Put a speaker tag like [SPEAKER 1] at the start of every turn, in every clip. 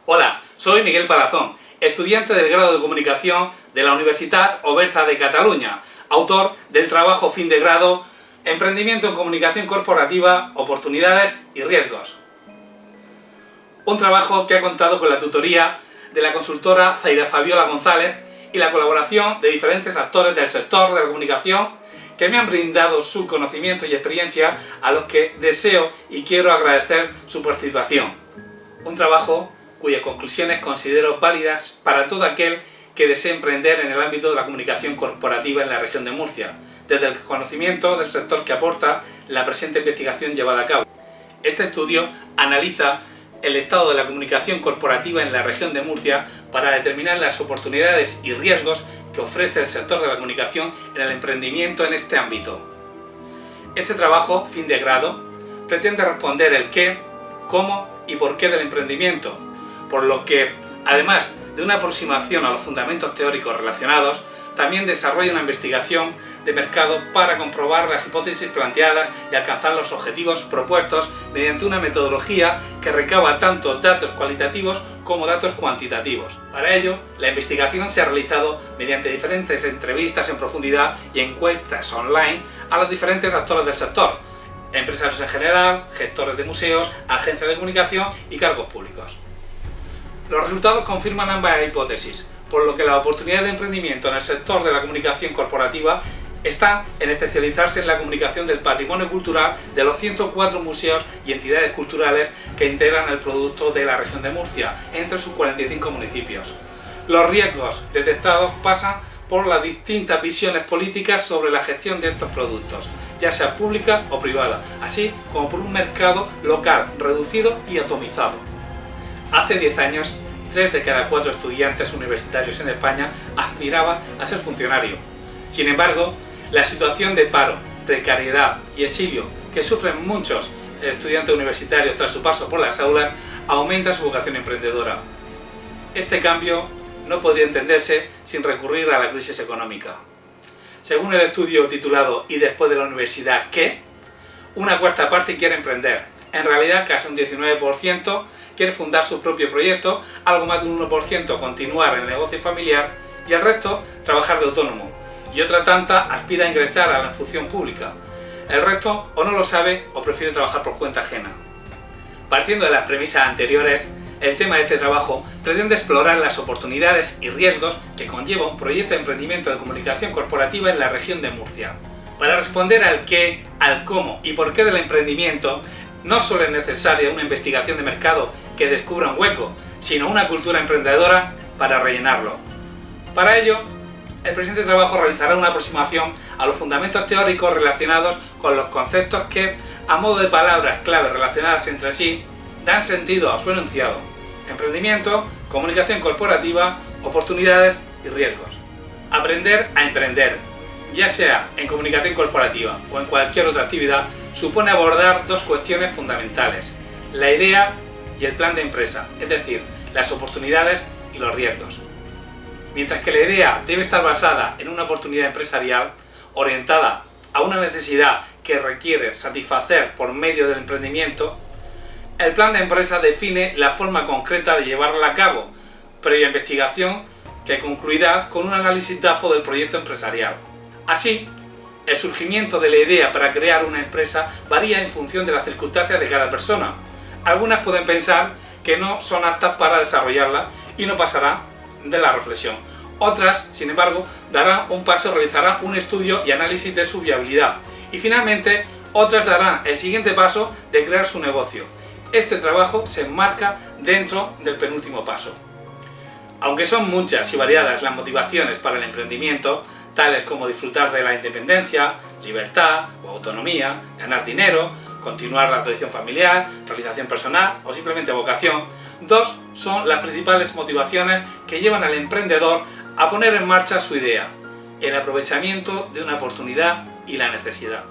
[SPEAKER 1] Hola, soy Miguel Palazón, estudiante del grado de Comunicación de la Universitat Oberta de Cataluña, autor del trabajo fin de grado Emprendimiento en Comunicación Corporativa, Oportunidades y Riesgos. Un trabajo que ha contado con la tutoría de la consultora Zaira Fabiola González y la colaboración de diferentes actores del sector de la comunicación que me han brindado su conocimiento y experiencia, a los que deseo y quiero agradecer su participación. Un trabajo cuyas conclusiones considero válidas para todo aquel que desee emprender en el ámbito de la comunicación corporativa en la región de Murcia, desde el conocimiento del sector que aporta la presente investigación llevada a cabo. Este estudio analiza el estado de la comunicación corporativa en la región de Murcia para determinar las oportunidades y riesgos que ofrece el sector de la comunicación en el emprendimiento en este ámbito. Este trabajo, fin de grado, pretende responder el qué, cómo y por qué del emprendimiento, por lo que, además de una aproximación a los fundamentos teóricos relacionados, también desarrolla una investigación de mercado para comprobar las hipótesis planteadas y alcanzar los objetivos propuestos mediante una metodología que recaba tanto datos cualitativos como datos cuantitativos. Para ello, la investigación se ha realizado mediante diferentes entrevistas en profundidad y encuestas online a los diferentes actores del sector, empresarios en general, gestores de museos, agencias de comunicación y cargos públicos. Los resultados confirman ambas hipótesis, por lo que la oportunidad de emprendimiento en el sector de la comunicación corporativa está en especializarse en la comunicación del patrimonio cultural de los 104 museos y entidades culturales que integran el producto de la región de Murcia, entre sus 45 municipios. Los riesgos detectados pasan por las distintas visiones políticas sobre la gestión de estos productos, ya sea pública o privada, así como por un mercado local reducido y atomizado. Hace 10 años, 3 de cada 4 estudiantes universitarios en España aspiraban a ser funcionario. Sin embargo, la situación de paro, precariedad y exilio que sufren muchos estudiantes universitarios tras su paso por las aulas aumenta su vocación emprendedora. Este cambio no podría entenderse sin recurrir a la crisis económica. Según el estudio titulado ¿Y después de la universidad qué?, una cuarta parte quiere emprender. En realidad, casi un 19% quiere fundar su propio proyecto, algo más de un 1% continuar en el negocio familiar y el resto trabajar de autónomo, y otra tanta aspira a ingresar a la función pública. El resto o no lo sabe o prefiere trabajar por cuenta ajena. Partiendo de las premisas anteriores, el tema de este trabajo pretende explorar las oportunidades y riesgos que conlleva un proyecto de emprendimiento de comunicación corporativa en la región de Murcia. Para responder al qué, al cómo y por qué del emprendimiento, no solo es necesaria una investigación de mercado que descubra un hueco, sino una cultura emprendedora para rellenarlo. Para ello, el presente trabajo realizará una aproximación a los fundamentos teóricos relacionados con los conceptos que, a modo de palabras clave relacionadas entre sí, dan sentido a su enunciado: emprendimiento, comunicación corporativa, oportunidades y riesgos. Aprender a emprender, ya sea en comunicación corporativa o en cualquier otra actividad, supone abordar dos cuestiones fundamentales: la idea y el plan de empresa, es decir, las oportunidades y los riesgos. Mientras que la idea debe estar basada en una oportunidad empresarial orientada a una necesidad que requiere satisfacer por medio del emprendimiento, el plan de empresa define la forma concreta de llevarla a cabo, previa investigación que concluirá con un análisis DAFO del proyecto empresarial. Así, el surgimiento de la idea para crear una empresa varía en función de las circunstancias de cada persona. Algunas pueden pensar que no son aptas para desarrollarla y no pasará de la reflexión. Otras, sin embargo, darán un paso, realizarán un estudio y análisis de su viabilidad. Y finalmente, otras darán el siguiente paso de crear su negocio. Este trabajo se enmarca dentro del penúltimo paso. Aunque son muchas y variadas las motivaciones para el emprendimiento, tales como disfrutar de la independencia, libertad o autonomía, ganar dinero, continuar la tradición familiar, realización personal o simplemente vocación, dos son las principales motivaciones que llevan al emprendedor a poner en marcha su idea: el aprovechamiento de una oportunidad y la necesidad.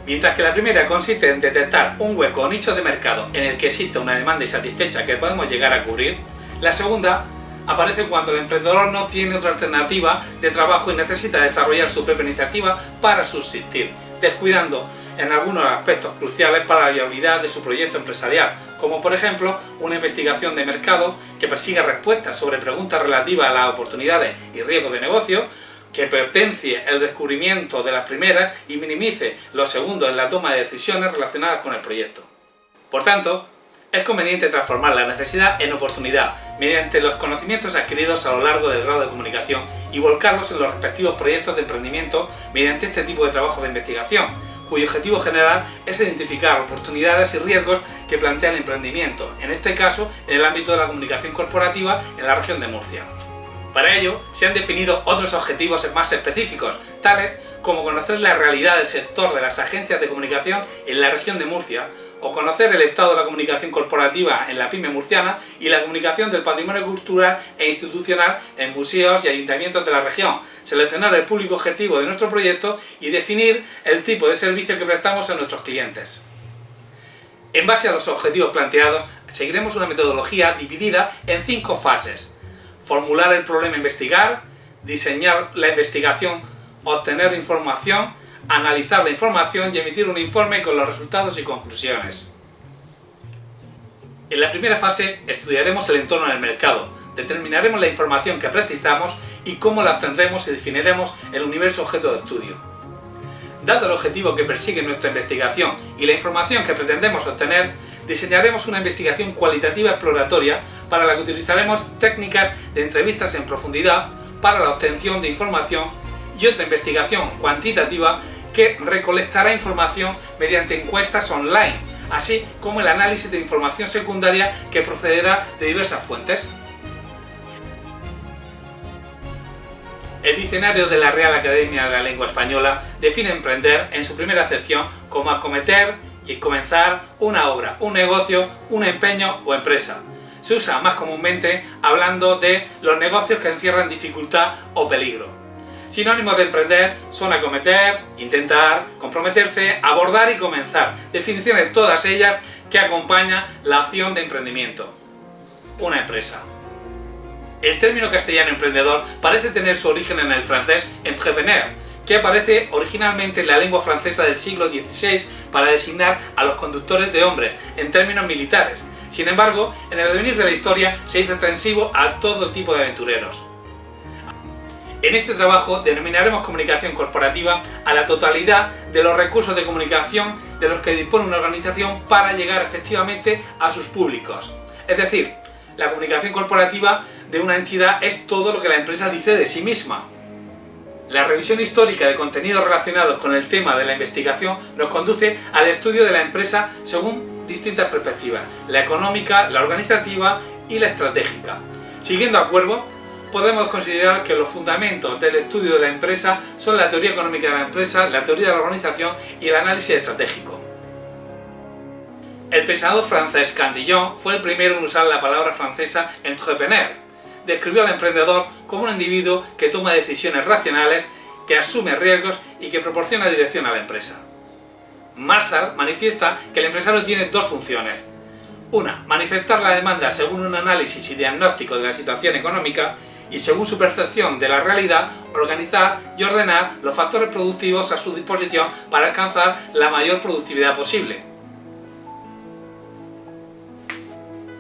[SPEAKER 1] Mientras que la primera consiste en detectar un hueco o nicho de mercado en el que existe una demanda insatisfecha que podemos llegar a cubrir, la segunda aparece cuando el emprendedor no tiene otra alternativa de trabajo y necesita desarrollar su propia iniciativa para subsistir, descuidando en algunos aspectos cruciales para la viabilidad de su proyecto empresarial, como por ejemplo una investigación de mercado que persiga respuestas sobre preguntas relativas a las oportunidades y riesgos de negocio, que potencie el descubrimiento de las primeras y minimice los segundos en la toma de decisiones relacionadas con el proyecto. Por tanto, es conveniente transformar la necesidad en oportunidad mediante los conocimientos adquiridos a lo largo del grado de comunicación y volcarlos en los respectivos proyectos de emprendimiento mediante este tipo de trabajo de investigación, cuyo objetivo general es identificar oportunidades y riesgos que plantea el emprendimiento, en este caso en el ámbito de la comunicación corporativa en la región de Murcia. Para ello, se han definido otros objetivos más específicos, tales como conocer la realidad del sector de las agencias de comunicación en la región de Murcia, o conocer el estado de la comunicación corporativa en la pyme murciana y la comunicación del patrimonio cultural e institucional en museos y ayuntamientos de la región, seleccionar el público objetivo de nuestro proyecto y definir el tipo de servicio que prestamos a nuestros clientes. En base a los objetivos planteados, seguiremos una metodología dividida en 5 fases: formular el problema a investigar, diseñar la investigación, obtener información, analizar la información y emitir un informe con los resultados y conclusiones. En la primera fase estudiaremos el entorno del mercado, determinaremos la información que precisamos y cómo la obtendremos y definiremos el universo objeto de estudio. Dado el objetivo que persigue nuestra investigación y la información que pretendemos obtener, diseñaremos una investigación cualitativa exploratoria para la que utilizaremos técnicas de entrevistas en profundidad para la obtención de información y otra investigación cuantitativa que recolectará información mediante encuestas online, así como el análisis de información secundaria que procederá de diversas fuentes. El diccionario de la Real Academia de la Lengua Española define emprender en su primera acepción como acometer y comenzar una obra, un negocio, un empeño o empresa. Se usa más comúnmente hablando de los negocios que encierran dificultad o peligro. Sinónimos de emprender son acometer, intentar, comprometerse, abordar y comenzar. Definiciones todas ellas que acompañan la acción de emprendimiento. Una empresa. El término castellano emprendedor parece tener su origen en el francés entrepreneur, que aparece originalmente en la lengua francesa del siglo XVI para designar a los conductores de hombres en términos militares. Sin embargo, en el devenir de la historia se hizo extensivo a todo tipo de aventureros. En este trabajo denominaremos comunicación corporativa a la totalidad de los recursos de comunicación de los que dispone una organización para llegar efectivamente a sus públicos. Es decir, la comunicación corporativa de una entidad es todo lo que la empresa dice de sí misma. La revisión histórica de contenidos relacionados con el tema de la investigación nos conduce al estudio de la empresa según distintas perspectivas: la económica, la organizativa y la estratégica. Siguiendo a Cuervo, podemos considerar que los fundamentos del estudio de la empresa son la teoría económica de la empresa, la teoría de la organización y el análisis estratégico. El pensador francés Cantillon fue el primero en usar la palabra francesa entrepreneur. Describió al emprendedor como un individuo que toma decisiones racionales, que asume riesgos y que proporciona dirección a la empresa. Marshall manifiesta que el empresario tiene 2 funciones. Una, manifestar la demanda según un análisis y diagnóstico de la situación económica, y según su percepción de la realidad, organizar y ordenar los factores productivos a su disposición para alcanzar la mayor productividad posible.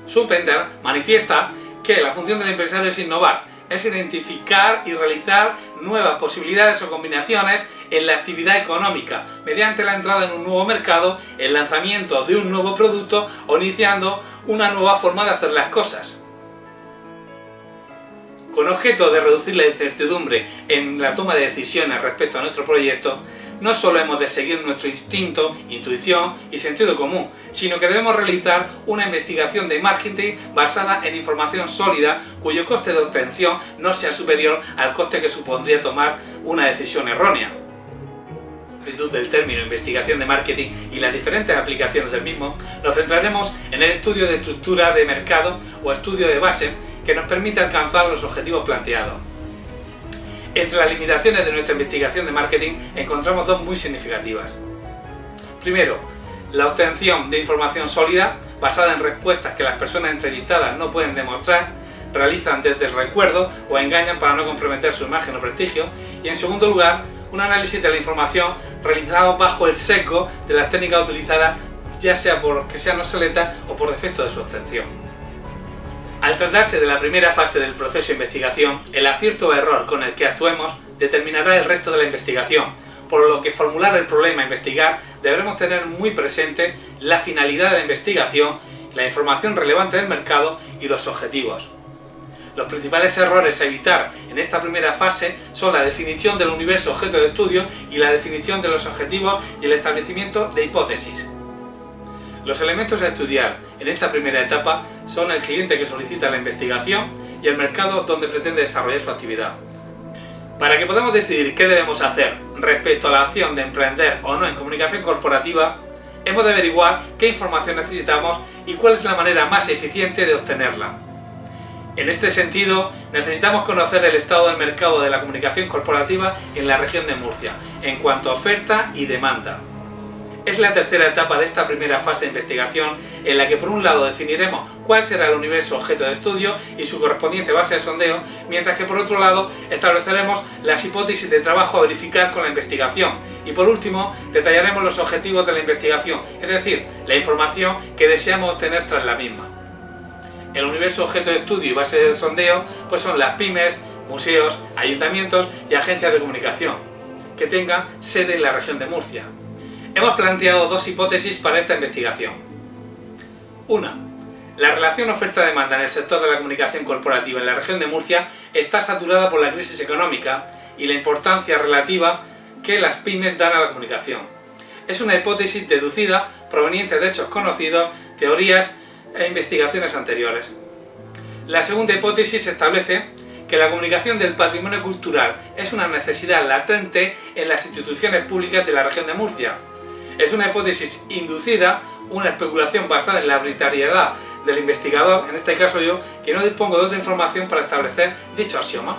[SPEAKER 1] Schumpeter manifiesta que la función del empresario es innovar, es identificar y realizar nuevas posibilidades o combinaciones en la actividad económica, mediante la entrada en un nuevo mercado, el lanzamiento de un nuevo producto o iniciando una nueva forma de hacer las cosas. Con objeto de reducir la incertidumbre en la toma de decisiones respecto a nuestro proyecto, no solo hemos de seguir nuestro instinto, intuición y sentido común, sino que debemos realizar una investigación de marketing basada en información sólida cuyo coste de obtención no sea superior al coste que supondría tomar una decisión errónea. La amplitud del término investigación de marketing y las diferentes aplicaciones del mismo, nos centraremos en el estudio de estructura de mercado o estudio de base que nos permite alcanzar los objetivos planteados. Entre las limitaciones de nuestra investigación de marketing encontramos 2 muy significativas. Primero, la obtención de información sólida basada en respuestas que las personas entrevistadas no pueden demostrar, realizan desde el recuerdo o engañan para no comprometer su imagen o prestigio. Y en segundo lugar, un análisis de la información realizado bajo el sesgo de las técnicas utilizadas ya sea porque sean obsoletas o por defecto de su obtención. Al tratarse de la primera fase del proceso de investigación, el acierto o error con el que actuemos determinará el resto de la investigación, por lo que formular el problema a investigar deberemos tener muy presente la finalidad de la investigación, la información relevante del mercado y los objetivos. Los principales errores a evitar en esta primera fase son la definición del universo objeto de estudio y la definición de los objetivos y el establecimiento de hipótesis. Los elementos a estudiar en esta primera etapa son el cliente que solicita la investigación y el mercado donde pretende desarrollar su actividad. Para que podamos decidir qué debemos hacer respecto a la acción de emprender o no en comunicación corporativa, hemos de averiguar qué información necesitamos y cuál es la manera más eficiente de obtenerla. En este sentido, necesitamos conocer el estado del mercado de la comunicación corporativa en la región de Murcia, en cuanto a oferta y demanda. Es la tercera etapa de esta primera fase de investigación en la que por un lado definiremos cuál será el universo objeto de estudio y su correspondiente base de sondeo, mientras que por otro lado estableceremos las hipótesis de trabajo a verificar con la investigación y por último detallaremos los objetivos de la investigación, es decir, la información que deseamos obtener tras la misma. El universo objeto de estudio y base de sondeo pues son las pymes, museos, ayuntamientos y agencias de comunicación que tengan sede en la región de Murcia. Hemos planteado dos hipótesis para esta investigación. Una, la relación oferta-demanda en el sector de la comunicación corporativa en la región de Murcia está saturada por la crisis económica y la importancia relativa que las pymes dan a la comunicación. Es una hipótesis deducida proveniente de hechos conocidos, teorías e investigaciones anteriores. La segunda hipótesis establece que la comunicación del patrimonio cultural es una necesidad latente en las instituciones públicas de la región de Murcia. Es una hipótesis inducida, una especulación basada en la arbitrariedad del investigador, en este caso yo, que no dispongo de otra información para establecer dicho axioma.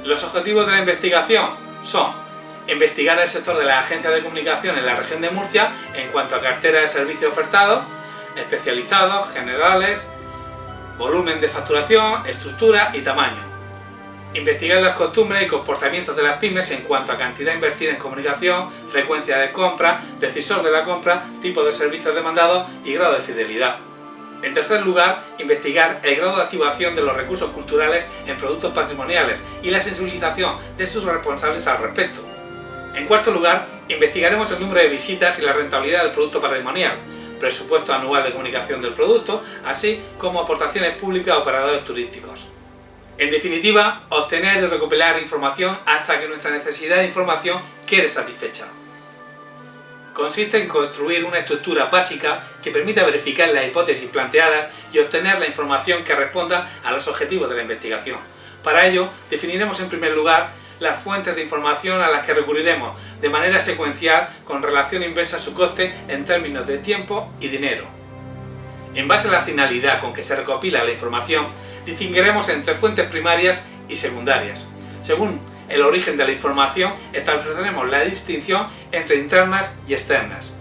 [SPEAKER 1] Los objetivos de la investigación son investigar el sector de las agencias de comunicación en la región de Murcia en cuanto a cartera de servicios ofertados, especializados, generales, volumen de facturación, estructura y tamaño. Investigar las costumbres y comportamientos de las pymes en cuanto a cantidad invertida en comunicación, frecuencia de compra, decisor de la compra, tipo de servicios demandados y grado de fidelidad. En tercer lugar, investigar el grado de activación de los recursos culturales en productos patrimoniales y la sensibilización de sus responsables al respecto. En cuarto lugar, investigaremos el número de visitas y la rentabilidad del producto patrimonial, presupuesto anual de comunicación del producto, así como aportaciones públicas a operadores turísticos. En definitiva, obtener y recopilar información hasta que nuestra necesidad de información quede satisfecha. Consiste en construir una estructura básica que permita verificar las hipótesis planteadas y obtener la información que responda a los objetivos de la investigación. Para ello, definiremos en primer lugar las fuentes de información a las que recurriremos de manera secuencial con relación inversa a su coste en términos de tiempo y dinero. En base a la finalidad con que se recopila la información, distinguiremos entre fuentes primarias y secundarias. Según el origen de la información, estableceremos la distinción entre internas y externas.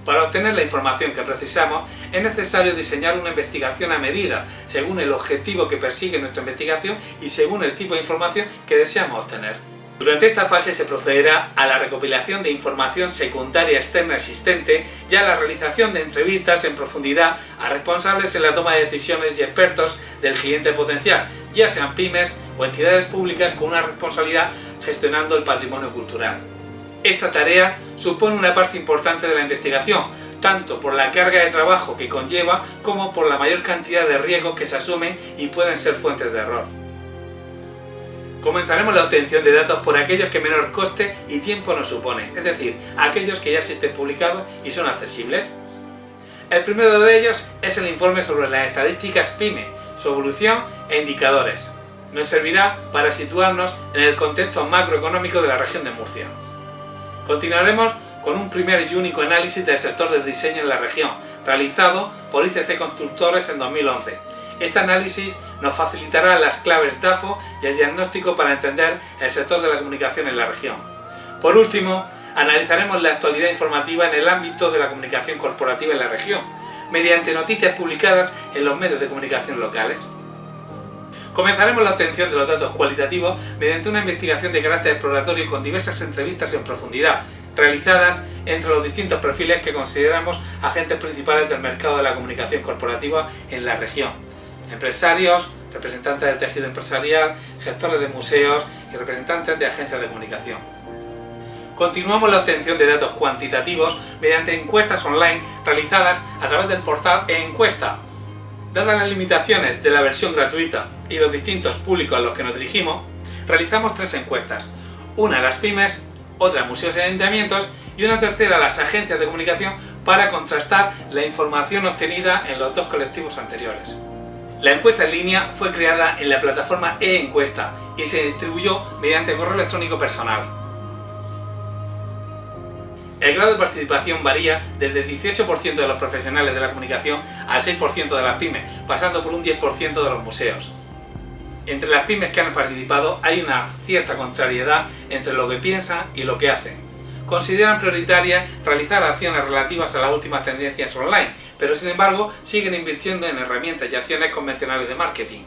[SPEAKER 1] Para obtener la información que precisamos, es necesario diseñar una investigación a medida, según el objetivo que persigue nuestra investigación y según el tipo de información que deseamos obtener. Durante esta fase se procederá a la recopilación de información secundaria externa existente y a la realización de entrevistas en profundidad a responsables en la toma de decisiones y expertos del cliente potencial, ya sean pymes o entidades públicas con una responsabilidad gestionando el patrimonio cultural. Esta tarea supone una parte importante de la investigación, tanto por la carga de trabajo que conlleva como por la mayor cantidad de riesgos que se asumen y pueden ser fuentes de error. Comenzaremos la obtención de datos por aquellos que menor coste y tiempo nos supone, es decir, aquellos que ya existen publicados y son accesibles. El primero de ellos es el informe sobre las estadísticas PYME, su evolución e indicadores. Nos servirá para situarnos en el contexto macroeconómico de la región de Murcia. Continuaremos con un primer y único análisis del sector del diseño en la región, realizado por ICC Constructores en 2011. Este análisis nos facilitará las claves DAFO y el diagnóstico para entender el sector de la comunicación en la región. Por último, analizaremos la actualidad informativa en el ámbito de la comunicación corporativa en la región, mediante noticias publicadas en los medios de comunicación locales. Comenzaremos la obtención de los datos cualitativos mediante una investigación de carácter exploratorio con diversas entrevistas en profundidad, realizadas entre los distintos perfiles que consideramos agentes principales del mercado de la comunicación corporativa en la región: empresarios, representantes del tejido empresarial, gestores de museos y representantes de agencias de comunicación. Continuamos la obtención de datos cuantitativos mediante encuestas online realizadas a través del portal eEncuesta. Dadas las limitaciones de la versión gratuita y los distintos públicos a los que nos dirigimos, realizamos 3 encuestas: una a las pymes, otra a museos y ayuntamientos y una tercera a las agencias de comunicación para contrastar la información obtenida en los 2 colectivos anteriores. La encuesta en línea fue creada en la plataforma eEncuesta y se distribuyó mediante correo electrónico personal. El grado de participación varía desde el 18% de los profesionales de la comunicación al 6% de las pymes, pasando por un 10% de los museos. Entre las pymes que han participado hay una cierta contrariedad entre lo que piensan y lo que hacen. Consideran prioritarias realizar acciones relativas a las últimas tendencias online, pero sin embargo siguen invirtiendo en herramientas y acciones convencionales de marketing.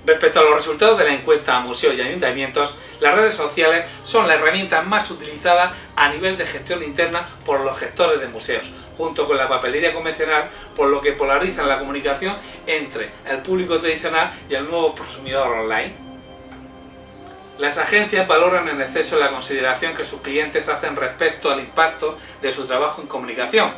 [SPEAKER 1] Respecto a los resultados de la encuesta a museos y ayuntamientos, las redes sociales son la herramienta más utilizada a nivel de gestión interna por los gestores de museos, junto con la papelería convencional, por lo que polarizan la comunicación entre el público tradicional y el nuevo consumidor online. Las agencias valoran en exceso la consideración que sus clientes hacen respecto al impacto de su trabajo en comunicación.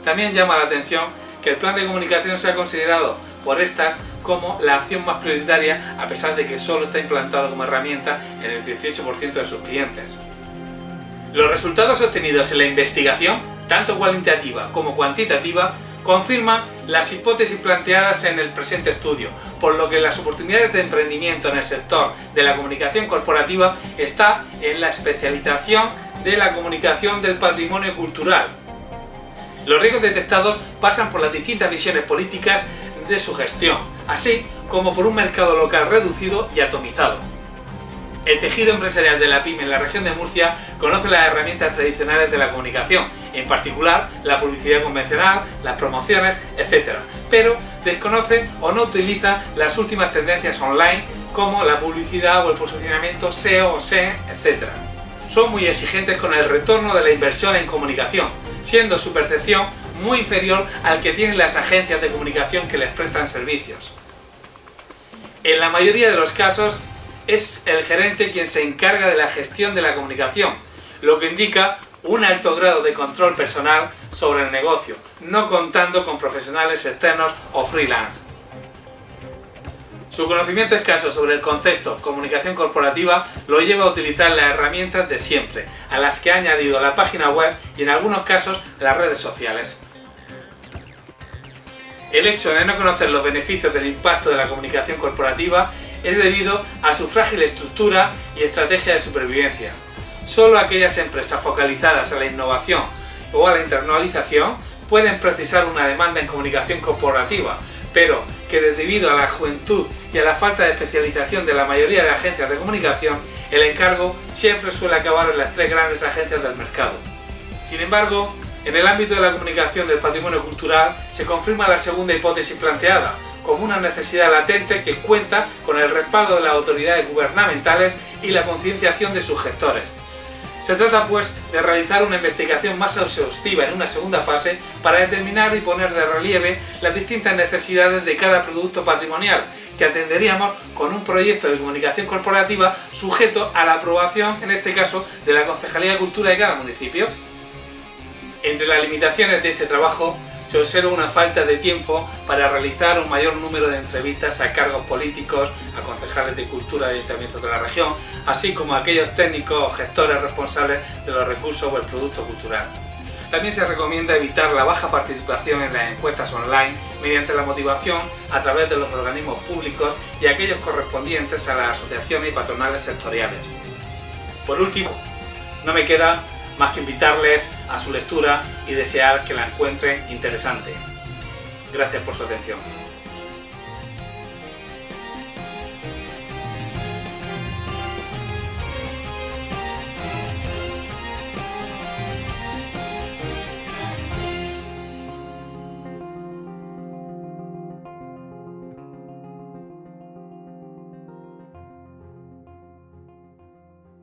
[SPEAKER 1] También llama la atención que el plan de comunicación sea considerado por estas como la acción más prioritaria, a pesar de que solo está implantado como herramienta en el 18% de sus clientes. Los resultados obtenidos en la investigación, tanto cualitativa como cuantitativa, confirman las hipótesis planteadas en el presente estudio, por lo que las oportunidades de emprendimiento en el sector de la comunicación corporativa está en la especialización de la comunicación del patrimonio cultural. Los riesgos detectados pasan por las distintas visiones políticas de su gestión, así como por un mercado local reducido y atomizado. El tejido empresarial de la pyme en la región de Murcia conoce las herramientas tradicionales de la comunicación, en particular la publicidad convencional, las promociones, etc., pero desconoce o no utiliza las últimas tendencias online como la publicidad o el posicionamiento SEO o SEM, etc. Son muy exigentes con el retorno de la inversión en comunicación, siendo su percepción muy inferior al que tienen las agencias de comunicación que les prestan servicios. En la mayoría de los casos, es el gerente quien se encarga de la gestión de la comunicación, lo que indica un alto grado de control personal sobre el negocio, no contando con profesionales externos o freelance. Su conocimiento escaso sobre el concepto comunicación corporativa lo lleva a utilizar las herramientas de siempre, a las que ha añadido la página web y en algunos casos las redes sociales. El hecho de no conocer los beneficios del impacto de la comunicación corporativa es debido a su frágil estructura y estrategia de supervivencia. Solo aquellas empresas focalizadas a la innovación o a la internalización pueden precisar una demanda en comunicación corporativa, pero que debido a la juventud y a la falta de especialización de la mayoría de agencias de comunicación, el encargo siempre suele acabar en las 3 grandes agencias del mercado. Sin embargo, en el ámbito de la comunicación del patrimonio cultural se confirma la segunda hipótesis planteada, como una necesidad latente que cuenta con el respaldo de las autoridades gubernamentales y la concienciación de sus gestores. Se trata pues de realizar una investigación más exhaustiva en una segunda fase para determinar y poner de relieve las distintas necesidades de cada producto patrimonial que atenderíamos con un proyecto de comunicación corporativa sujeto a la aprobación, en este caso, de la Concejalía de Cultura de cada municipio. Entre las limitaciones de este trabajo se observa una falta de tiempo para realizar un mayor número de entrevistas a cargos políticos, a concejales de cultura de ayuntamientos de la región, así como a aquellos técnicos o gestores responsables de los recursos o el producto cultural. También se recomienda evitar la baja participación en las encuestas online mediante la motivación a través de los organismos públicos y aquellos correspondientes a las asociaciones y patronales sectoriales. Por último, no me queda más que invitarles a su lectura y desear que la encuentren interesante. Gracias por su atención.